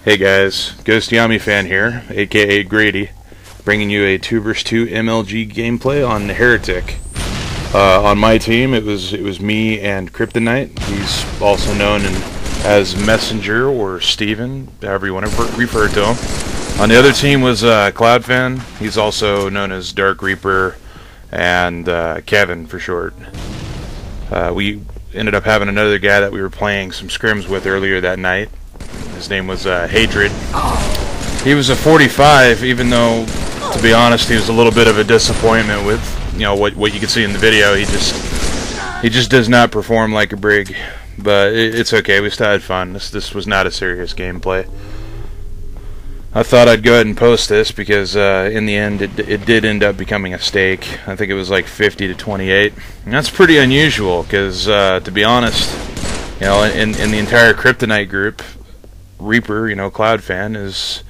Hey guys, ghostayamefan here, aka Grady, bringing you a 2 vs 2 MLG gameplay on heretic. On my team, it was me and Kryptonite. He's also known as Messenger or Steven, however you want to refer to him. On the other team was Cloudfan. He's also known as Dark Reaper and Kevin for short. We ended up having another guy that we were playing some scrims with earlier that night. His name was Hatred. He was a 45, even though, to be honest, he was a little bit of a disappointment with, you know, what you can see in the video. He just does not perform like a brig, but it's okay. We still had fun. This was not a serious gameplay. I thought I'd go ahead and post this because in the end it did end up becoming a stake. I think it was like 50 to 28, and that's pretty unusual because to be honest, you know, in the entire Kryptonite group, Reaper, you know, Cloudfan, is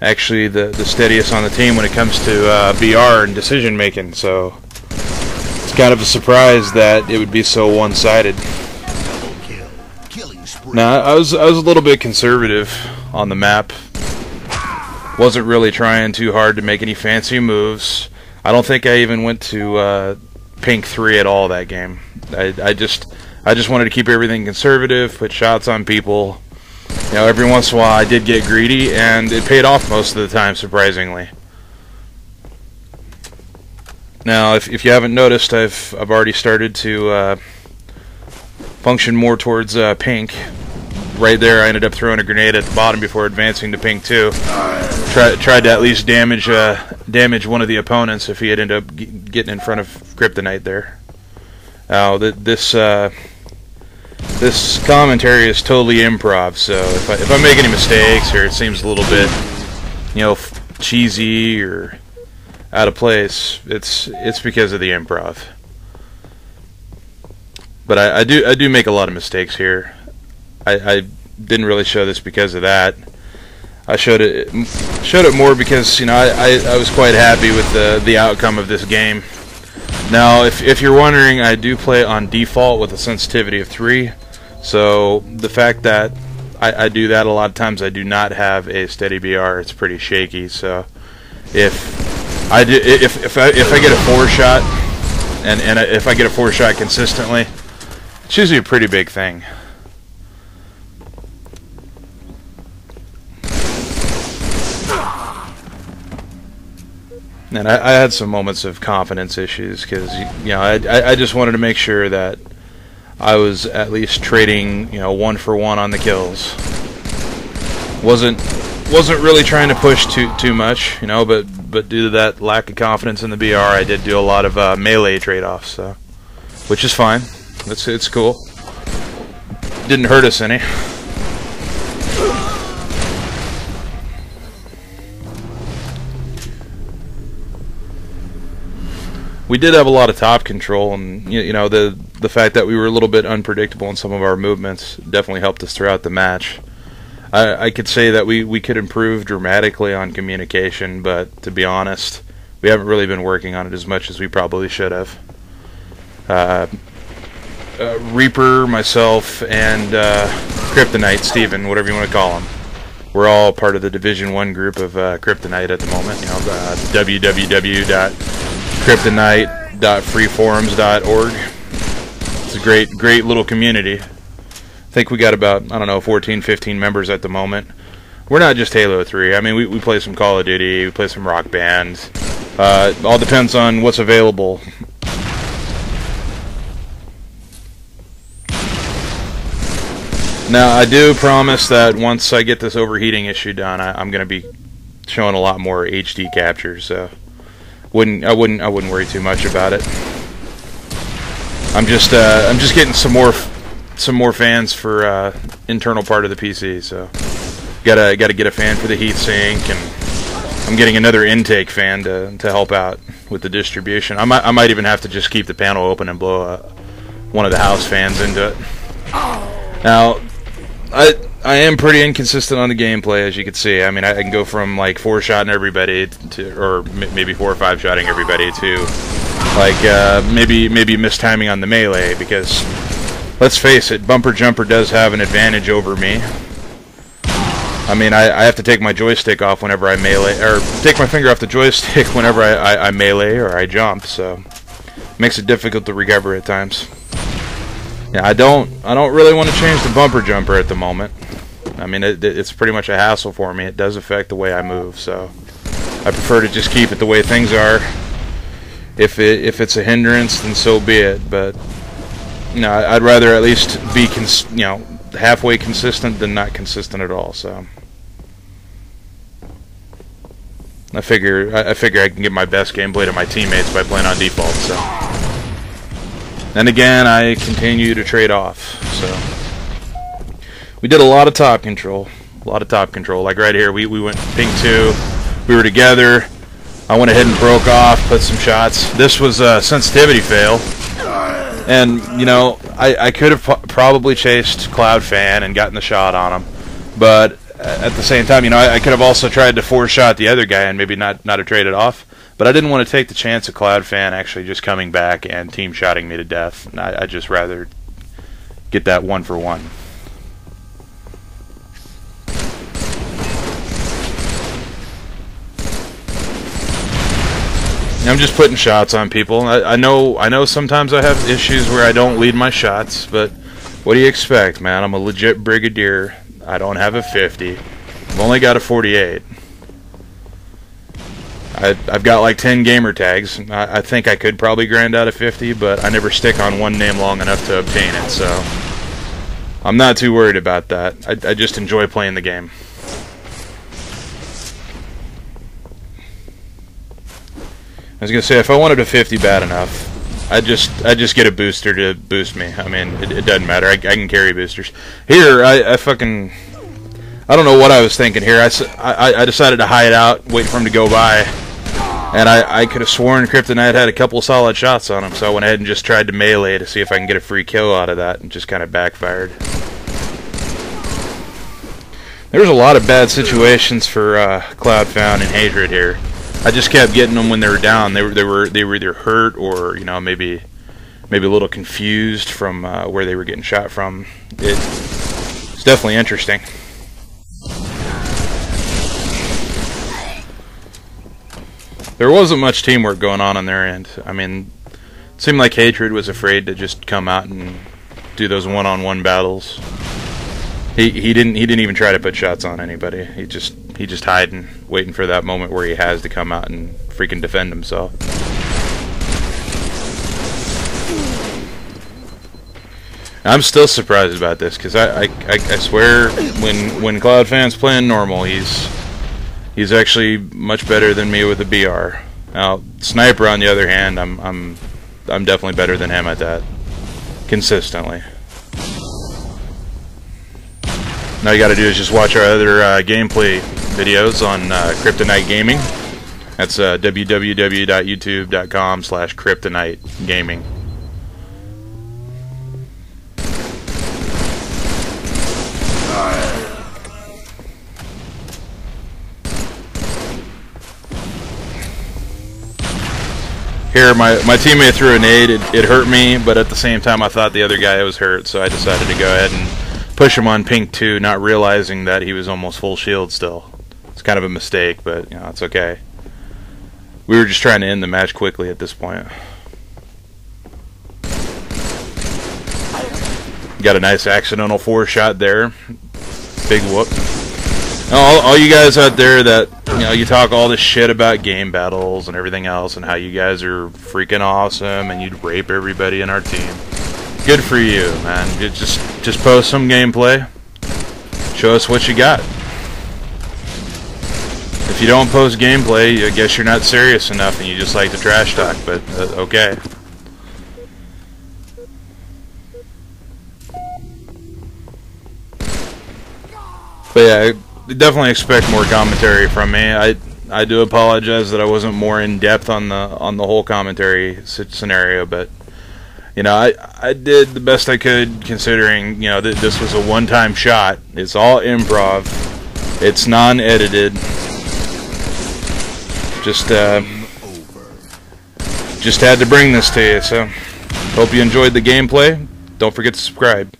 actually the steadiest on the team when it comes to BR and decision making. So it's kind of a surprise that it would be so one-sided. Now I was a little bit conservative on the map. Wasn't really trying too hard to make any fancy moves. I don't think I even went to pink 3 at all that game. I just wanted to keep everything conservative, put shots on people. You know, every once in a while I did get greedy, and it paid off most of the time, surprisingly. Now, if you haven't noticed, I've already started to function more towards pink. Right there, I ended up throwing a grenade at the bottom before advancing to pink 2. Tried to at least damage one of the opponents if he had ended up getting in front of Kryptonite there. Now, this commentary is totally improv, so if I make any mistakes or it seems a little bit, you know, cheesy or out of place, it's because of the improv. But I do make a lot of mistakes here. I didn't really show this because of that. I showed it more because, you know, I was quite happy with the outcome of this game. Now, if you're wondering, I do play on default with a sensitivity of 3. So the fact that I do that a lot of times, I do not have a steady BR. It's pretty shaky. So if I get a 4-shot and if I get a 4-shot consistently, it's usually a pretty big thing. And I had some moments of confidence issues because, you know, I just wanted to make sure that I was at least trading, you know, 1-for-1 on the kills. Wasn't really trying to push too much, you know, but due to that lack of confidence in the BR, I did do a lot of melee trade-offs, so which is fine. It's cool. Didn't hurt us any. We did have a lot of top control, and you know, the fact that we were a little bit unpredictable in some of our movements definitely helped us throughout the match. I could say that we could improve dramatically on communication, but to be honest, we haven't really been working on it as much as we probably should have. Reaper, myself, and Kryptonite, Steven, whatever you want to call him, we're all part of the Division 1 group of Kryptonite at the moment. You know, www.kryptonite.freeforums.org. It's a great little community. I think we got about, I don't know, 14, 15 members at the moment. We're not just Halo 3. I mean, we play some Call of Duty, we play some Rock Band. It all depends on what's available. Now, I do promise that once I get this overheating issue done, I'm going to be showing a lot more HD captures, so I wouldn't worry too much about it. I'm just getting some more fans for internal part of the PC, so gotta get a fan for the heatsink, and I'm getting another intake fan to help out with the distribution. I might even have to just keep the panel open and blow one of the house fans into it. Now, I am pretty inconsistent on the gameplay, as you can see. I mean, I can go from like 4-shotting everybody to, or maybe 4 or 5-shotting everybody, to like maybe mistiming on the melee, because let's face it, Bumper Jumper does have an advantage over me. I mean, I have to take my joystick off whenever I melee, or take my finger off the joystick whenever I melee or I jump, so it makes it difficult to recover at times. Yeah, I don't really want to change the bumper jumper at the moment. I mean, it's pretty much a hassle for me. It does affect the way I move, so I prefer to just keep it the way things are. If it's a hindrance, then so be it. But you know, I'd rather at least be halfway consistent than not consistent at all. So I figure I can give my best gameplay to my teammates by playing on default. So, and again, I continue to trade off. So we did a lot of top control, Like right here, we went ping 2. We were together. I went ahead and broke off, put some shots. This was a sensitivity fail. And, you know, I could have probably chased Cloud Fan and gotten the shot on him. But at the same time, you know, I could have also tried to four-shot the other guy and maybe not have traded off. But I didn't want to take the chance of Cloud Fan actually just coming back and team-shotting me to death. I'd just rather get that 1-for-1. I'm just putting shots on people. I know sometimes I have issues where I don't lead my shots, but what do you expect, man? I'm a legit brigadier. I don't have a 50. I've only got a 48. I've got like 10 gamer tags. I think I could probably grind out a 50, but I never stick on one name long enough to obtain it, so I'm not too worried about that. I just enjoy playing the game. I was gonna say, if I wanted a 50 bad enough, I'd just get a booster to boost me. I mean, it doesn't matter. I can carry boosters. Here, I don't know what I was thinking here. I decided to hide out, wait for him to go by, and I could have sworn Kryptonite had a couple solid shots on him, so I went ahead and just tried to melee to see if I can get a free kill out of that, and just kind of backfired. There was a lot of bad situations for Cloudfound and Hatred here. I just kept getting them when they were down. They were either hurt or, you know, maybe a little confused from where they were getting shot from. It's definitely interesting. There wasn't much teamwork going on their end. I mean, it seemed like Hatred was afraid to just come out and do those one-on-one battles. He didn't even try to put shots on anybody. He just hiding, waiting for that moment where he has to come out and freaking defend himself. I'm still surprised about this because I swear when Cloudfan's playing normal, he's actually much better than me with a BR. Now Sniper, on the other hand, I'm definitely better than him at that consistently. All you got to do is just watch our other gameplay videos on Kryptonite Gaming. That's www.youtube.com/Kryptonite Gaming. Here, my teammate threw a nade. It hurt me, but at the same time, I thought the other guy was hurt, so I decided to go ahead and push him on pink 2, not realizing that he was almost full shield still. It's kind of a mistake, but you know, it's okay. We were just trying to end the match quickly at this point. Got a nice accidental 4-shot there. Big whoop. All you guys out there that, you know, you talk all this shit about game battles and everything else and how you guys are freaking awesome and you'd rape everybody in our team. Good for you, man. Just post some gameplay. Show us what you got. If you don't post gameplay, I guess you're not serious enough and you just like to trash talk, but okay. But yeah, definitely expect more commentary from me. I do apologize that I wasn't more in depth on the whole commentary scenario, but you know, I did the best I could considering, you know, this was a one-time shot. It's all improv. It's non-edited. Just had to bring this to you. So hope you enjoyed the gameplay. Don't forget to subscribe.